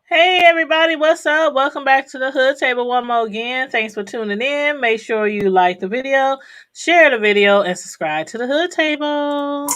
Hey everybody, what's up? Welcome back to the Hood Table one more again. Thanks for tuning in. Make sure you like the video, share the video, and subscribe to the Hood Table.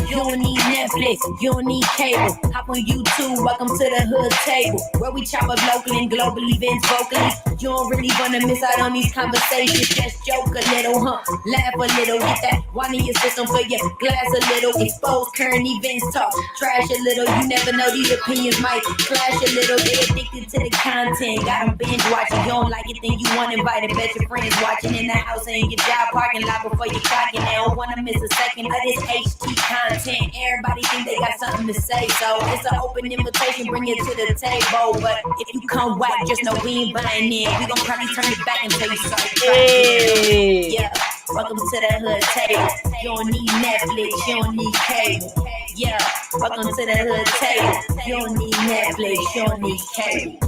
You don't need Netflix, you don't need cable. Hop on YouTube, welcome to the Hood Table, where we chop up local and global events vocally. You don't really wanna miss out on these conversations. Just joke a little, laugh a little, get that wine in your system for your glass a little. Expose current events, talk trash a little. You never know, these opinions might clash a little. They addicted to the content, got them binge watching. You don't like it, then you want invited. Bet your friends watching in the house and in your job parking lot before you clocking. They don't wanna miss a second of this HT content. Everybody think they got something to say, so it's an open invitation, bring it to the table. But if you come whack, just know we ain't buying in. We gon' probably turn it back and tell you something. Hey. Yeah, welcome to the Hood Table. You don't need Netflix, you don't need cable. Yeah, welcome to the Hood Table. You don't need Netflix, you don't need cable.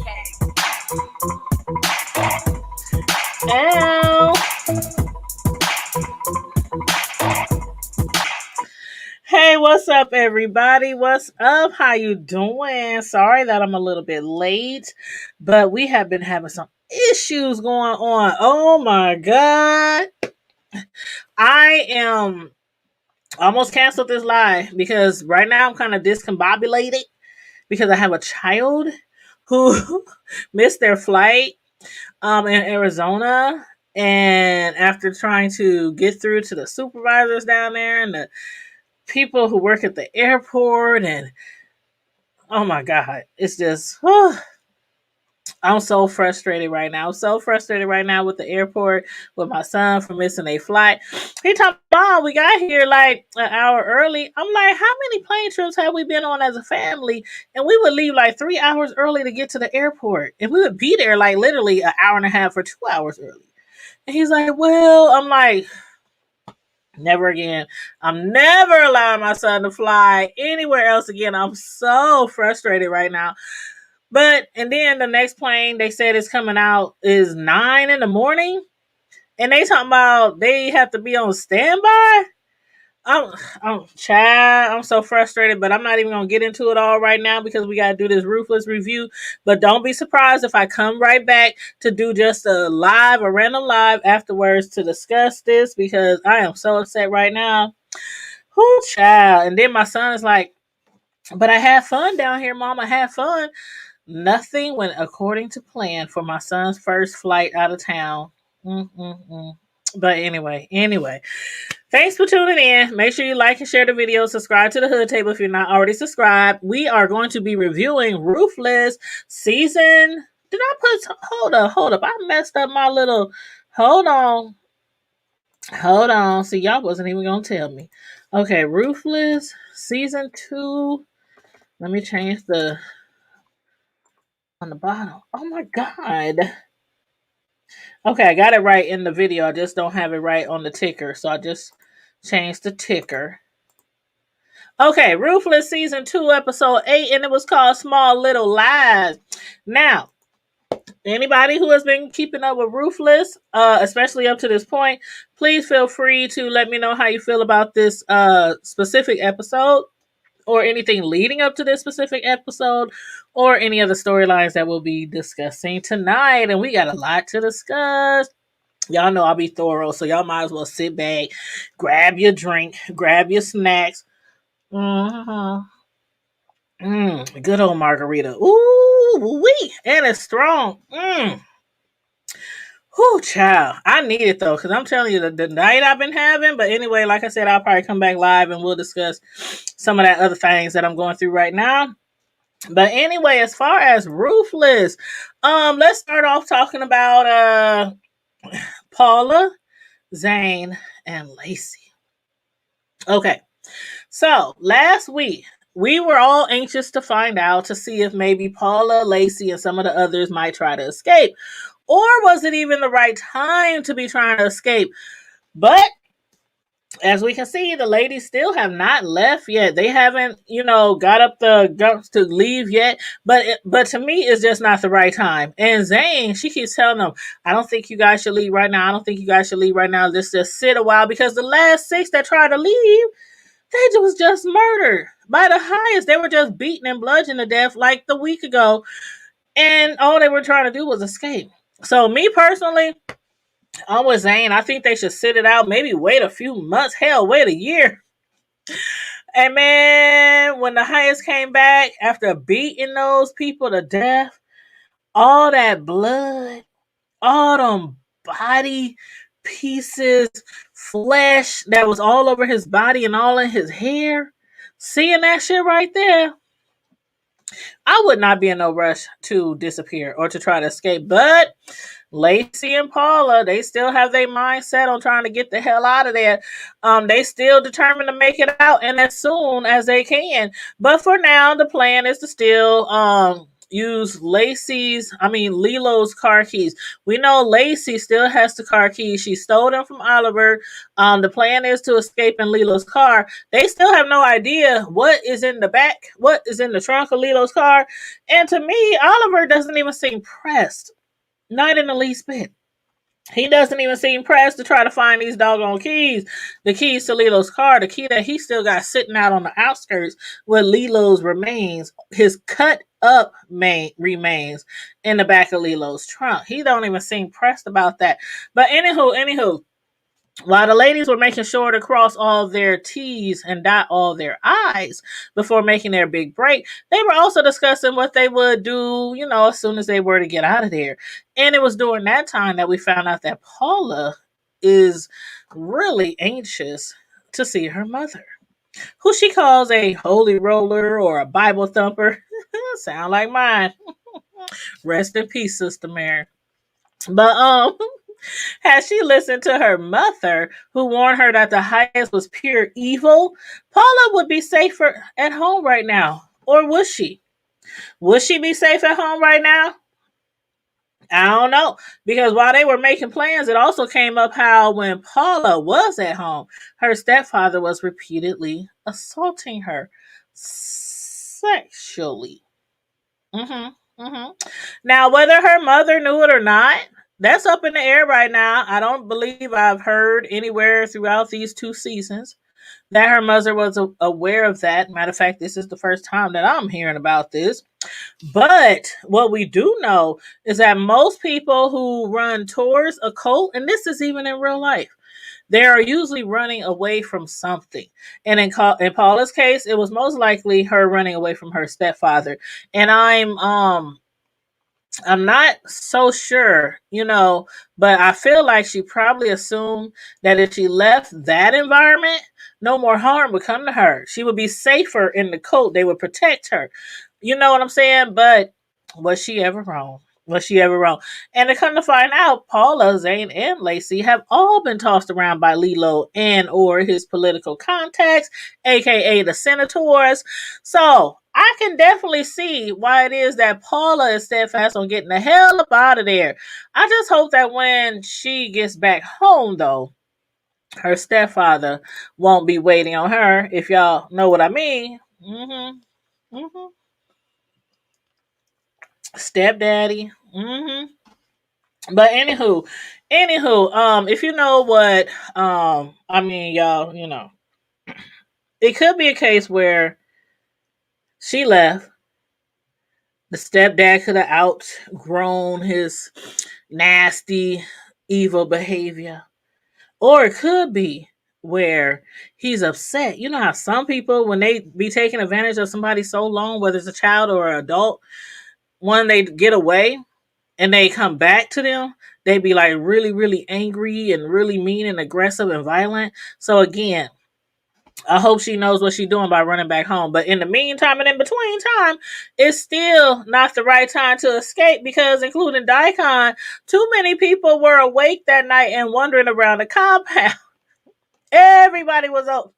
Ow. Hey, what's up everybody? What's up? How you doing? Sorry that I'm a little bit late, but we have been having some issues going on. Oh my god. I am almost canceled this live because right now I'm kind of discombobulated because I have a child who missed their flight in Arizona, and after trying to get through to the supervisors down there and the people who work at the airport, and oh my god, it's just I'm so frustrated right now. I'm so frustrated right now with the airport, with my son for missing a flight. He told Mom, we got here like an hour early. I'm like, how many plane trips have we been on as a family? And we would leave like 3 hours early to get to the airport. And we would be there like literally an hour and a half or 2 hours early. And he's like, well, I'm like, never again. I'm never allowing my son to fly anywhere else again. I'm so frustrated right now. But, and then the next plane they said is coming out is 9 in the morning. And they talking about they have to be on standby. I'm so frustrated, but I'm not even gonna get into it all right now because we gotta do this Ruthless review. But don't be surprised if I come right back to do just a random live afterwards to discuss this because I am so upset right now. Whoo, child. And then my son is like, but I had fun down here, Mom. I had fun. Nothing went according to plan for my son's first flight out of town. But anyway, thanks for tuning in. Make sure you like and share the video. Subscribe to the Hood Table if you're not already subscribed. We are going to be reviewing Ruthless season. Did I put? Hold up. I messed up my little. Hold on. See, y'all wasn't even gonna tell me. Okay, Ruthless season 2. Let me change the on the bottom. Oh my god. Okay, I got it right in the video. I just don't have it right on the ticker. So I just changed the ticker. Okay, Ruthless season 2, episode 8, and it was called Small Little Lies. Now, anybody who has been keeping up with Ruthless, especially up to this point, please feel free to let me know how you feel about this specific episode, or anything leading up to this specific episode, or any of the storylines that we'll be discussing tonight. And we got a lot to discuss. Y'all know I'll be thorough, so y'all might as well sit back, grab your drink, grab your snacks. Good old margarita. Ooh, wee, and it's strong. Whew, child. I need it though, because I'm telling you the night I've been having. But anyway, like I said, I'll probably come back live and we'll discuss some of that other things that I'm going through right now. But anyway, as far as Ruthless, let's start off talking about Paula, Zane, and Lacey. Okay, so last week we were all anxious to find out to see if maybe Paula, Lacey, and some of the others might try to escape. Or was it even the right time to be trying to escape? But as we can see, the ladies still have not left yet. They haven't, got up the guts to leave yet. But to me, it's just not the right time. And Zane, she keeps telling them, I don't think you guys should leave right now. I don't think you guys should leave right now. Let's just sit a while, because the last 6 that tried to leave, They was just murdered by the highest. They were just beaten and bludgeoned to death like the week ago, and all they were trying to do was escape. So me personally, I'm with Zane. I think they should sit it out. Maybe wait a few months. Hell, wait a year. And man, when the highest came back after beating those people to death, all that blood, all them body pieces, flesh that was all over his body and all in his hair, seeing that shit right there, I would not be in no rush to disappear or to try to escape. But Lacey and Paula, they still have their mindset on trying to get the hell out of there. They still determined to make it out and as soon as they can. But for now, the plan is to still use Lilo's car keys. We know Lacey still has the car keys. She stole them from Oliver. The plan is to escape in Lilo's car. They still have no idea what is in the back, what is in the trunk of Lilo's car. And to me, Oliver doesn't even seem pressed. Not in the least bit. He doesn't even seem pressed to try to find these doggone keys. The keys to Lilo's car, the key that he still got sitting out on the outskirts with Lilo's remains, his cut up remains in the back of Lilo's trunk. He don't even seem pressed about that. But anywho, while the ladies were making sure to cross all their T's and dot all their I's before making their big break, they were also discussing what they would do, as soon as they were to get out of there. And it was during that time that we found out that Paula is really anxious to see her mother, who she calls a holy roller or a Bible thumper. Sound like mine. Rest in peace, Sister Mary. But had she listened to her mother, who warned her that the highest was pure evil, Paula would be safer at home right now. Or would she? Would she be safe at home right now? I don't know. Because while they were making plans, it also came up how when Paula was at home, her stepfather was repeatedly assaulting her sexually. Mm-hmm. Now, whether her mother knew it or not, that's up in the air right now. I don't believe I've heard anywhere throughout these 2 seasons that her mother was aware of that. Matter of fact, this is the first time that I'm hearing about this. But what we do know is that most people who run towards a cult, and this is even in real life, they are usually running away from something. And in Paula's case, it was most likely her running away from her stepfather. And I'm not so sure, but I feel like she probably assumed that if she left that environment, no more harm would come to her. She would be safer in the cult. They would protect her. You know what I'm saying? But was she ever wrong? Was she ever wrong? And to come to find out, Paula, Zane, and Lacey have all been tossed around by Lilo and or his political contacts, aka the senators. So I can definitely see why it is that Paula is steadfast on getting the hell up out of there. I just hope that when she gets back home, though, her stepfather won't be waiting on her, if y'all know what I mean. Stepdaddy. But anywho, if you know what, y'all, it could be a case where she left. The stepdad could have outgrown his nasty, evil behavior. Or it could be where he's upset. You know how some people, when they be taking advantage of somebody so long, whether it's a child or an adult, when they get away and they come back to them, they be like really, really angry and really mean and aggressive and violent. So again, I hope she knows what she's doing by running back home. But in the meantime and in between time, it's still not the right time to escape because, including Daikon, too many people were awake that night and wandering around the compound. Everybody was up.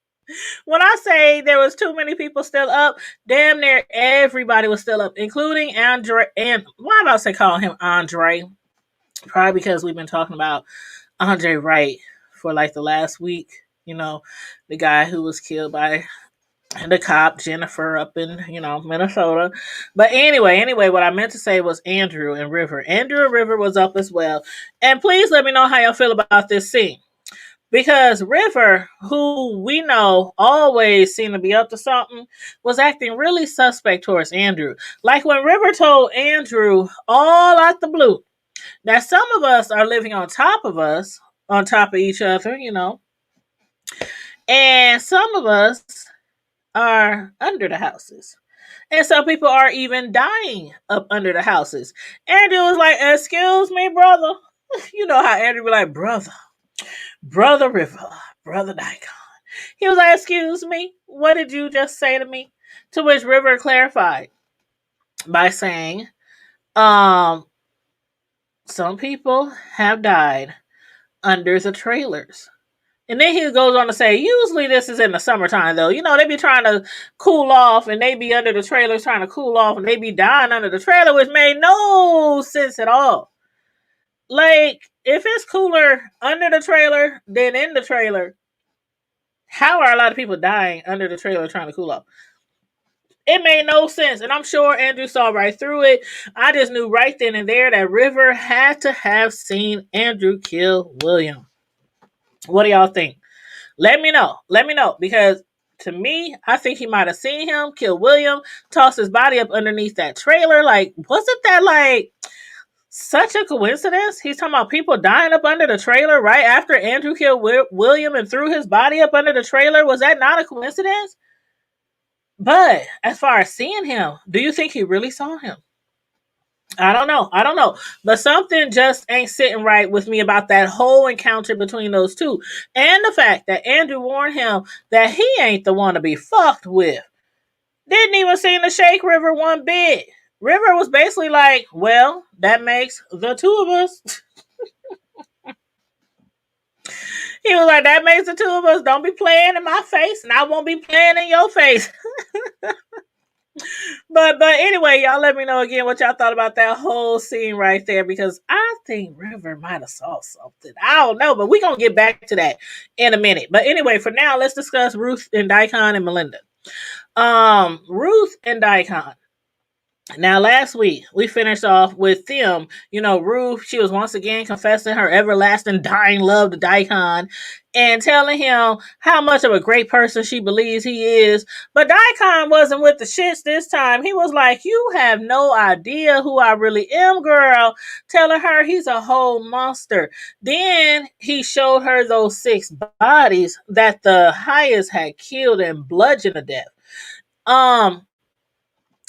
When I say there was too many people still up, damn near everybody was still up, including Andre. And why am I calling him Andre? Probably because we've been talking about Andre Wright for like the last week. The guy who was killed by the cop Jennifer up in Minnesota. But anyway, what I meant to say was Andrew and River. Andrew and River was up as well. And please let me know how y'all feel about this scene. Because River, who we know always seemed to be up to something, was acting really suspect towards Andrew. Like when River told Andrew all out the blue that some of us are living on top of us, on top of each other, and some of us are under the houses. And some people are even dying up under the houses. Andrew was like, "Excuse me, brother." You know how Andrew be like, "Brother, brother River, brother Daikon." He was like, "Excuse me, what did you just say to me?" To which River clarified by saying, um, some people have died under the trailers. And then he goes on to say, usually this is in the summertime, though. They be trying to cool off, and they be under the trailers trying to cool off, and they be dying under the trailer, which made no sense at all. Like, if it's cooler under the trailer than in the trailer, how are a lot of people dying under the trailer trying to cool off? It made no sense, and I'm sure Andrew saw right through it. I just knew right then and there that River had to have seen Andrew kill William. What do y'all think? Let me know. Let me know. Because to me, I think he might have seen him kill William, toss his body up underneath that trailer. Like, wasn't that like such a coincidence? He's talking about people dying up under the trailer right after Andrew killed William and threw his body up under the trailer. Was that not a coincidence? But as far as seeing him, do you think he really saw him? I don't know. I don't know. But something just ain't sitting right with me about that whole encounter between those two. And the fact that Andrew warned him that he ain't the one to be fucked with. Didn't even seem to shake River one bit. River was basically like, well, that makes the two of us. He was like, that makes the two of us. Don't be playing in my face, and I won't be playing in your face. But anyway, y'all let me know again what y'all thought about that whole scene right there, because I think River might have saw something. I don't know, but we're gonna get back to that in a minute. But anyway, for now, let's discuss Ruth and Daikon and Melinda. Ruth and Daikon. Now, last week, we finished off with them. Ruth, she was once again confessing her everlasting dying love to Daikon and telling him how much of a great person she believes he is. But Daikon wasn't with the shits this time. He was like, you have no idea who I really am, girl. Telling her he's a whole monster. Then he showed her those 6 bodies that the highest had killed and bludgeoned to death.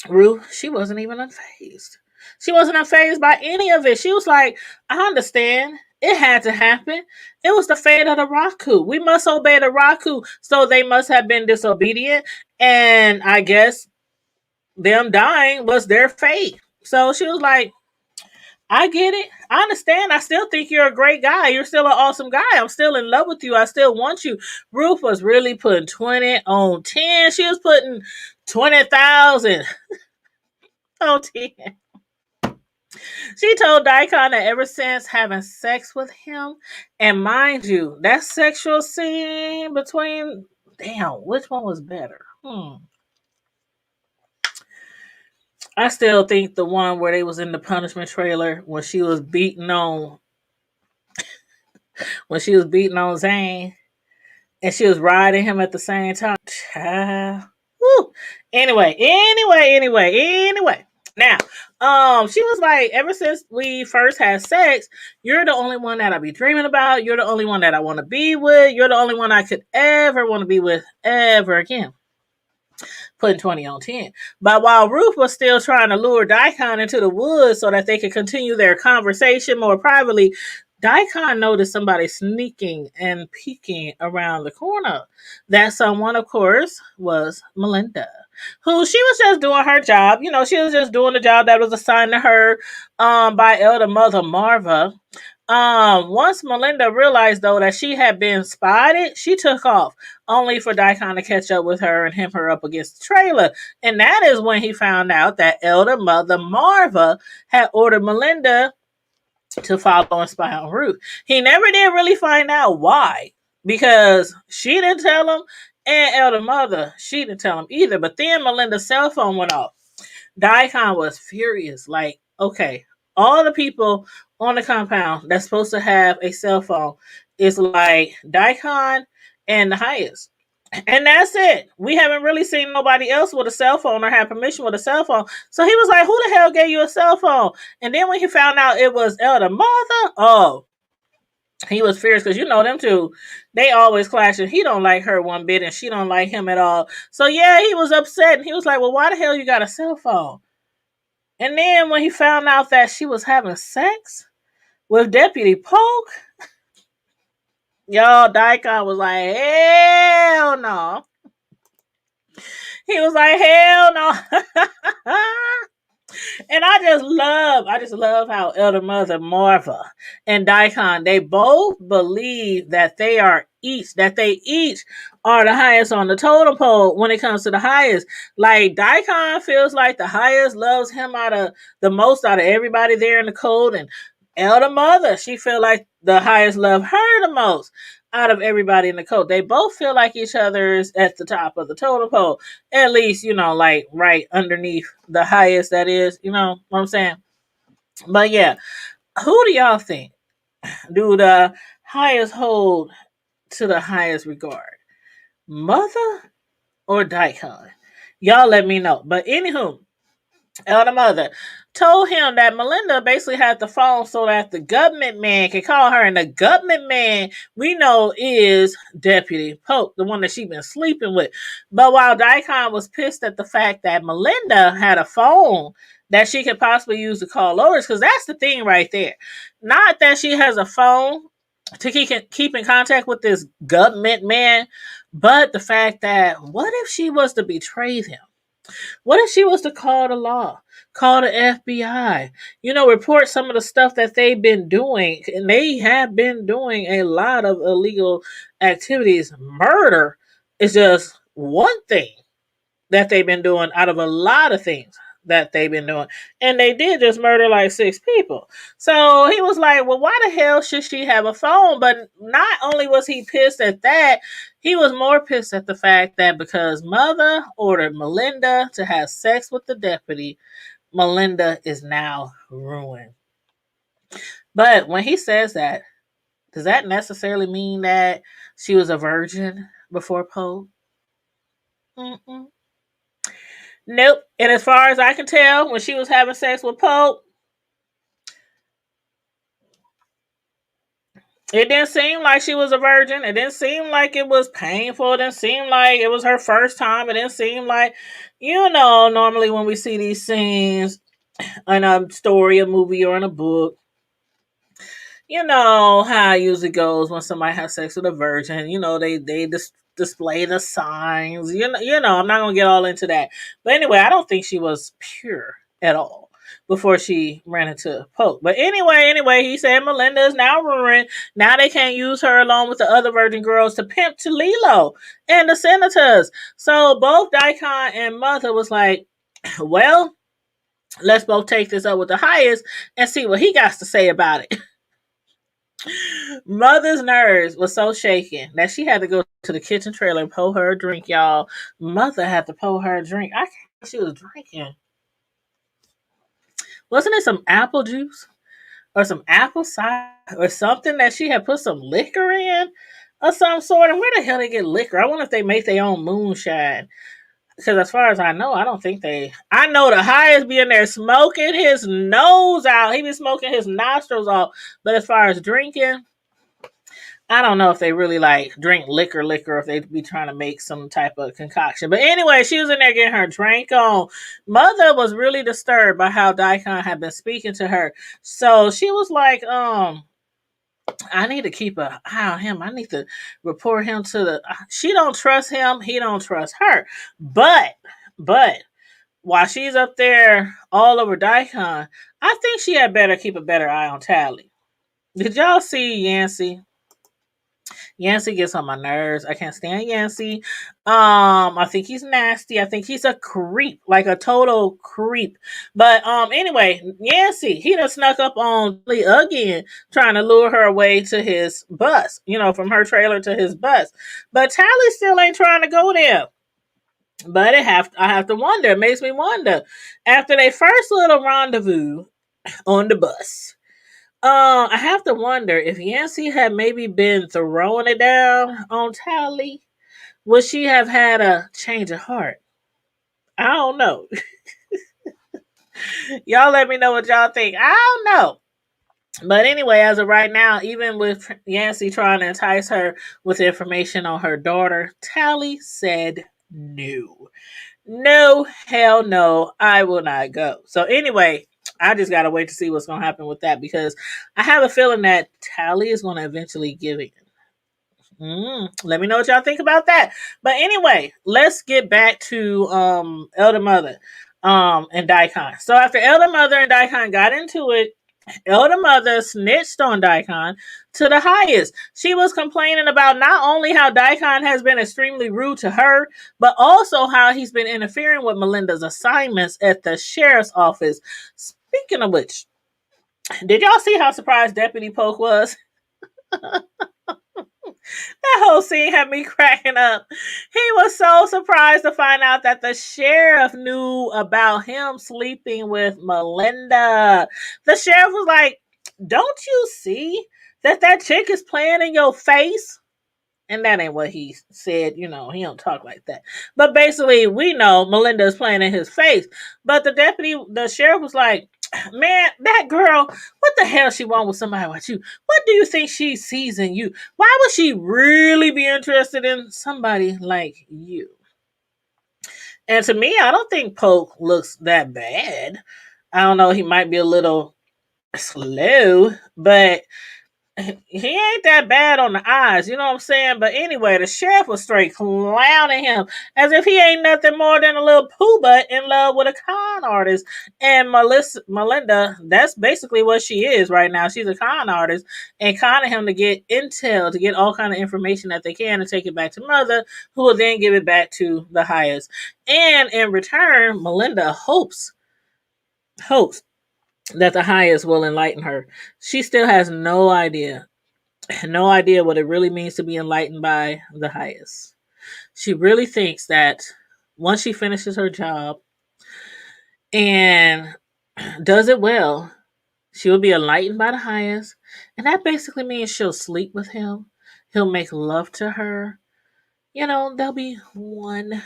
Ruth, she wasn't even unfazed. She wasn't unfazed by any of it. She was like, I understand. It had to happen. It was the fate of the Raku. We must obey the Raku. So they must have been disobedient. And I guess them dying was their fate. So she was like, I get it. I understand. I still think you're a great guy. You're still an awesome guy. I'm still in love with you. I still want you. Ruth was really putting 20 on 10. She was putting 20,000 on 10. She told Daikon that ever since having sex with him, and mind you, that sexual scene between, damn, which one was better? I still think the one where they was in the punishment trailer when she was beating on Zane and she was riding him at the same time. Child. Woo. Anyway. Now, she was like, ever since we first had sex, you're the only one that I be dreaming about. You're the only one that I want to be with. You're the only one I could ever want to be with ever again. Putting 20 on 10. But while Ruth was still trying to lure Daikon into the woods so that they could continue their conversation more privately, Daikon noticed somebody sneaking and peeking around the corner. That someone, of course, was Melinda, who she was just doing her job. She was just doing the job that was assigned to her by Elder Mother Marva. Once Melinda realized, though, that she had been spotted, she took off, only for Daikon to catch up with her and hem her up against the trailer. And that is when he found out that Elder Mother Marva had ordered Melinda to follow and spy on Ruth. He never did really find out why, because she didn't tell him, and Elder Mother, she didn't tell him either. But then Melinda's cell phone went off. Daikon was furious, like, okay, all the people on the compound that's supposed to have a cell phone is like Daikon and the highest. And that's it. We haven't really seen nobody else with a cell phone or have permission with a cell phone. So he was like, who the hell gave you a cell phone? And then when he found out it was Elder Mother, oh, he was fierce because you know them two, they always clashing. He don't like her one bit and she don't like him at all. So yeah, he was upset and he was like, well, why the hell you got a cell phone? And then when he found out that she was having sex with Deputy Polk, y'all, Daikon was like, hell no. He was like, hell no. And I just love how Elder Mother Marva and Daikon, they both believe that they each are the highest on the totem pole when it comes to the highest. Like Daikon feels like the highest loves him out of the most out of everybody there in the code, and Elder Mother, she feel like the highest love her the most out of everybody in the code. They both feel like each other's at the top of the totem pole, at least, like right underneath the highest that is, you know what I'm saying? But yeah, who do y'all think do the highest hold to the highest regard? Mother or Daikon? Y'all let me know. But anywho, Elder Mother told him that Melinda basically had the phone so that the government man can call her, and the government man we know is Deputy Pope, the one that she been sleeping with. But while Daikon was pissed at the fact that Melinda had a phone that she could possibly use to call orders, because that's the thing right there. Not that she has a phone to keep in contact with this government man, but the fact that what if she was to betray him? What if she was to call the law, call the FBI, report some of the stuff that they've been doing? And they have been doing a lot of illegal activities. Murder is just one thing that they've been doing out of a lot of things that they've been doing. And they did just murder like 6 people. So he was like, well, why the hell should she have a phone? But not only was he pissed at that, he was more pissed at the fact that because Mother ordered Melinda to have sex with the deputy, Melinda is now ruined. But when he says that, does that necessarily mean that she was a virgin before Poe? Mm-mm. Nope. And as far as I can tell, when she was having sex with Pope, it didn't seem like she was a virgin. It didn't seem like it was painful. It didn't seem like it was her first time. It didn't seem like, normally when we see these scenes in a story, a movie, or in a book, you know how it usually goes when somebody has sex with a virgin. They display the signs. I'm not gonna get all into that. But anyway, I don't think she was pure at all before she ran into Pope. But anyway, he said Melinda is now ruined. Now they can't use her along with the other virgin girls to pimp to Lilo and the senators. So both Daikon and Mother was like, well, let's both take this up with the highest and see what he got to say about it. Mother's nerves was so shaken that she had to go to the kitchen trailer and pour her a drink, y'all. Mother had to pour her a drink. I can't believe she was drinking. Wasn't it some apple juice or some apple cider or something that she had put some liquor in or some sort? And where the hell they get liquor? I wonder if they make their own moonshine. Because as far as I know, I don't think they. I know the highest be in there smoking his nose out. He be smoking his nostrils off. But as far as drinking, I don't know if they really like drink liquor, if they be trying to make some type of concoction. But anyway, she was in there getting her drink on. Mother was really disturbed by how Daikon had been speaking to her. So she was like, I need to keep an eye on him. I need to report him to the. She don't trust him. He don't trust her. But while she's up there all over Daikon, I think she had better keep a better eye on Tally. Did y'all see Yancey? Yancey gets on my nerves. I can't stand Yancey. I think he's nasty. I think he's a creep, like a total creep. But anyway, Yancey, he done snuck up on Lee again, trying to lure her away to his bus, from her trailer to his bus. But Tally still ain't trying to go there. But I have to wonder. It makes me wonder. After their first little rendezvous, on the bus. I have to wonder if Yancy had maybe been throwing it down on Tally, would she have had a change of heart? I don't know. Y'all let me know what y'all think. I don't know. But anyway, as of right now, even with Yancy trying to entice her with information on her daughter, Tally said no. No, hell no, I will not go. So anyway, I just gotta wait to see what's gonna happen with that because I have a feeling that Tally is gonna eventually give in. Let me know what y'all think about that. But anyway, let's get back to Elder Mother and Daikon. So after Elder Mother and Daikon got into it, Elder Mother snitched on Daikon to the highest. She was complaining about not only how Daikon has been extremely rude to her, but also how he's been interfering with Melinda's assignments at the sheriff's office. Speaking of which, did y'all see how surprised Deputy Polk was? That whole scene had me cracking up. He was so surprised to find out that the sheriff knew about him sleeping with Melinda. The sheriff was like, "Don't you see that chick is playing in your face?" And that ain't what he said, he don't talk like that. But basically, we know Melinda is playing in his face. But the sheriff was like, "Man, that girl, what the hell she want with somebody like you? What do you think she sees in you? Why would she really be interested in somebody like you?" And to me, I don't think Polk looks that bad. I don't know, he might be a little slow, but he ain't that bad on the eyes, you know what I'm saying? But anyway, the sheriff was straight clowning him as if he ain't nothing more than a little poo butt in love with a con artist. And Melinda, that's basically what she is right now. She's a con artist and conning him to get intel, to get all kind of information that they can and take it back to Mother, who will then give it back to the highest. And in return, Melinda hopes that the highest will enlighten her. She still has no idea what it really means to be enlightened by the highest. She really thinks that once she finishes her job and does it well, she will be enlightened by the highest. And that basically means she'll sleep with him. He'll make love to her. They'll be one.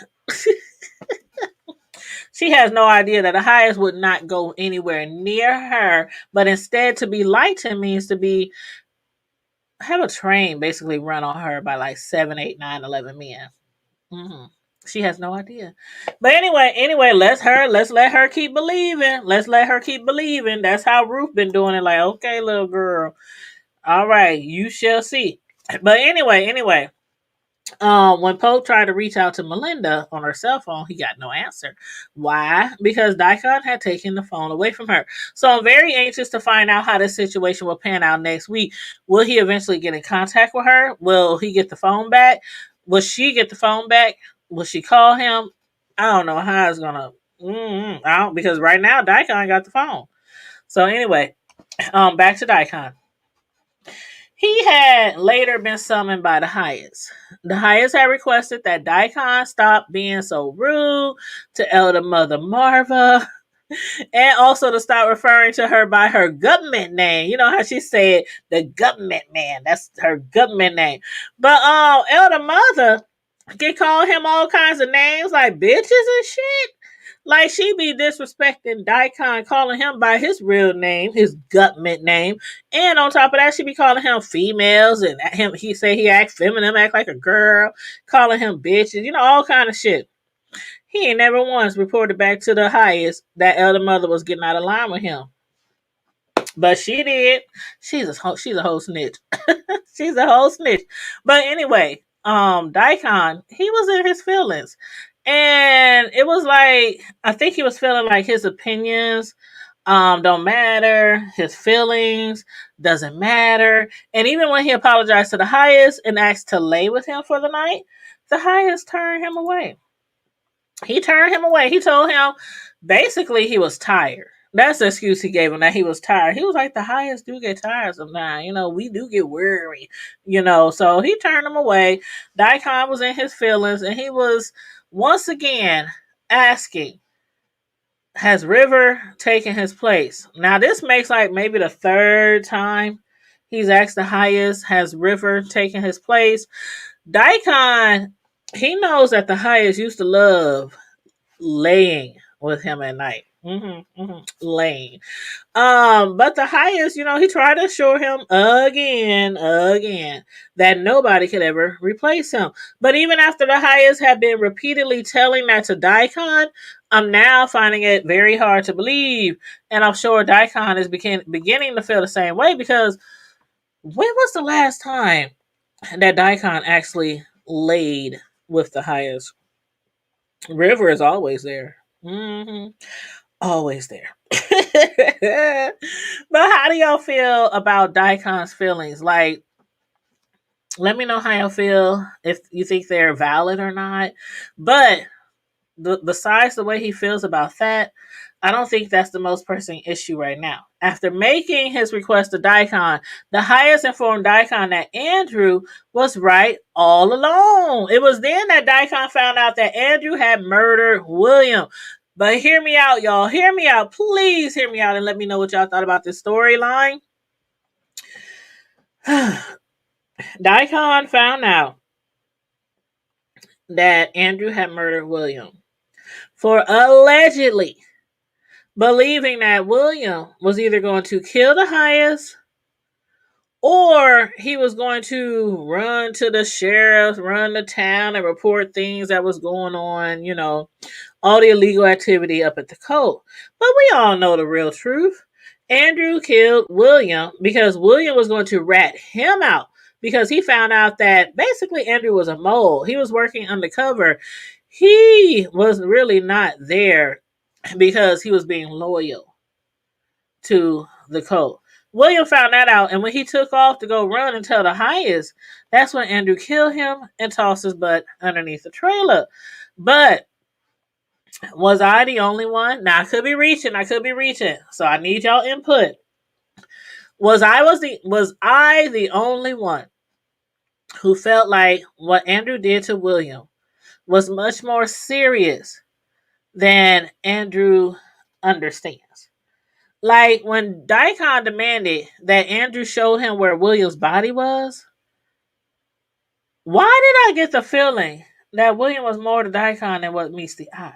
She has no idea that the highest would not go anywhere near her, but instead to be lightened means to be have a train basically run on her by like 7, 8, 9, 11 men. hmm She has no idea. But anyway, let's let her keep believing. Let's let her keep believing. That's how Ruth been doing it. Like, okay, little girl. All right, you shall see. But anyway, when Pope tried to reach out to Melinda on her cell phone, he got no answer. Why? Because Daikon had taken the phone away from her. So I'm very anxious to find out how this situation will pan out next week. Will he eventually get in contact with her? Will he get the phone back? Will she get the phone back? Will she call him? I don't know how it's gonna. I don't, because right now Daikon got the phone. So anyway, back to Daikon. He had later been summoned by the highest. The highest had requested that Daikon stop being so rude to Elder Mother Marva and also to stop referring to her by her government name. You know how she said the government man. That's her government name. But Elder Mother can call him all kinds of names like bitches and shit. Like she be disrespecting Daikon, calling him by his real name, his government name, and on top of that, she be calling him females and him. He say he act feminine, act like a girl, calling him bitches, all kind of shit. He ain't never once reported back to the highest that Elder Mother was getting out of line with him, but she did. She's a whole snitch. She's a whole snitch. But anyway, Daikon, he was in his feelings. And it was like I think he was feeling like his opinions don't matter, his feelings doesn't matter. And even when he apologized to the highest and asked to lay with him for the night, the highest turned him away. He turned him away. He told him basically he was tired. That's the excuse he gave him, that he was tired. He was like, the highest do get tired sometimes. We do get weary, So he turned him away. Daikon was in his feelings and he was once again asking has River taken his place? Now this makes like maybe the third time he's asked the highest. Has River taken his place? Daikon, he knows that the highest used to love laying with him at night. Laying. But the highest, he tried to assure him again, that nobody could ever replace him. But even after the highest had been repeatedly telling that to Daikon, I'm now finding it very hard to believe. And I'm sure Daikon is beginning to feel the same way, because when was the last time that Daikon actually laid with the highest? River is always there. Always there. But how do y'all feel about Daikon's feelings? Like, let me know how y'all feel, if you think they're valid or not. But besides the way he feels about that, I don't think that's the most pressing issue right now. After making his request to Daikon, the highest informed Daikon that Andrew was right all along. It was then that Daikon found out that Andrew had murdered William. But hear me out, y'all. Hear me out. Please hear me out and let me know what y'all thought about this storyline. Daikon found out that Andrew had murdered William for allegedly believing that William was either going to kill the highest, or he was going to run to the sheriff, run the town, and report things that was going on, all the illegal activity up at the coast. But we all know the real truth. Andrew killed William because William was going to rat him out, because he found out that basically Andrew was a mole. He was working undercover. He was really not there because he was being loyal to the cult. William found that out, and when he took off to go run and tell the highest, that's when Andrew killed him and tossed his butt underneath the trailer. But was I the only one? Now I could be reaching. So I need y'all input. Was I the only one who felt like what Andrew did to William was much more serious than Andrew understands? Like when Daikon demanded that Andrew show him where William's body was, why did I get the feeling that William was more to Daikon than what meets the eye?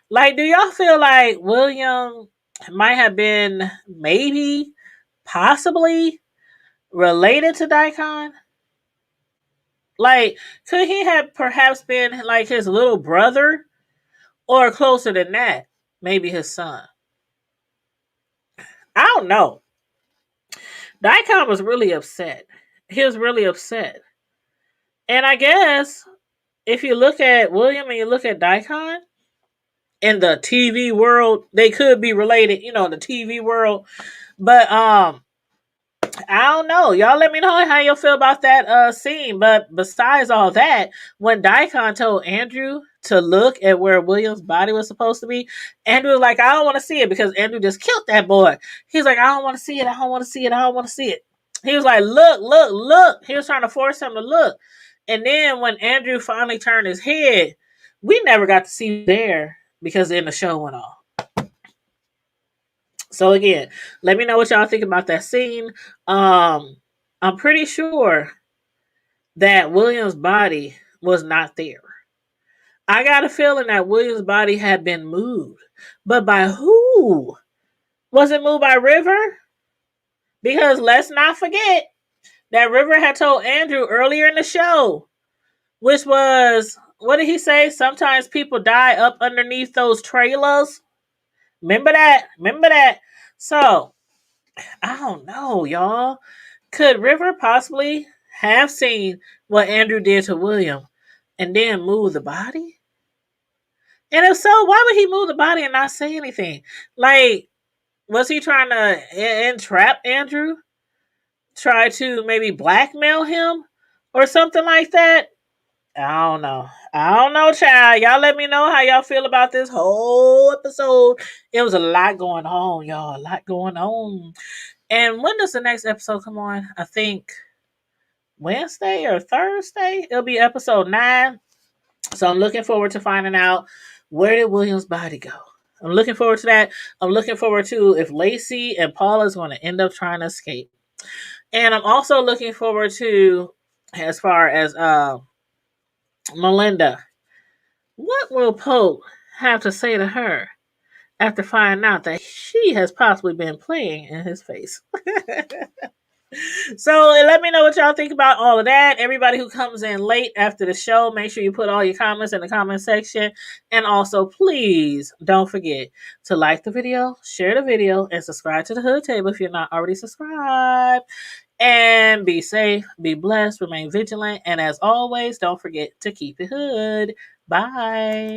Like, do y'all feel like William might have been maybe, possibly related to Daikon? Like, could he have perhaps been like his little brother, or closer than that, maybe his son? I don't know. Daikon was really upset. He was really upset. And I guess if you look at William and you look at Daikon in the TV world, they could be related, in the TV world. But I don't know. Y'all let me know how y'all feel about that scene. But besides all that, when Daikon told Andrew to look at where William's body was supposed to be, Andrew was like, I don't want to see it, because Andrew just killed that boy. He's like, I don't want to see it. I don't want to see it. I don't want to see it. He was like, look, look, look. He was trying to force him to look. And then when Andrew finally turned his head, we never got to see there, because then the show went off. So again, let me know what y'all think about that scene. I'm pretty sure that William's body was not there. I got a feeling that William's body had been moved. But by who? Was it moved by River? Because let's not forget that River had told Andrew earlier in the show, which was, what did he say? Sometimes people die up underneath those trailers. Remember that? So, I don't know, y'all. Could River possibly have seen what Andrew did to William and then move the body? And if so, why would he move the body and not say anything? Like, was he trying to entrap Andrew? Try to maybe blackmail him or something like that? I don't know. Child. Y'all let me know how y'all feel about this whole episode. It was a lot going on, y'all. A lot going on. And when does the next episode come on? I think Wednesday or Thursday. It'll be episode 9. So I'm looking forward to finding out, where did William's body go? I'm looking forward to that. I'm looking forward to if Lacey and Paula is going to end up trying to escape. And I'm also looking forward to, as far as Melinda, what will Pope have to say to her after finding out that she has possibly been playing in his face? So let me know what y'all think about all of that. Everybody who comes in late after the show, make sure you put all your comments in the comment section. And also, please don't forget to like the video, share the video, and subscribe to the Hood Table if you're not already subscribed. And be safe, be blessed, remain vigilant. And as always, don't forget to keep it hood. Bye.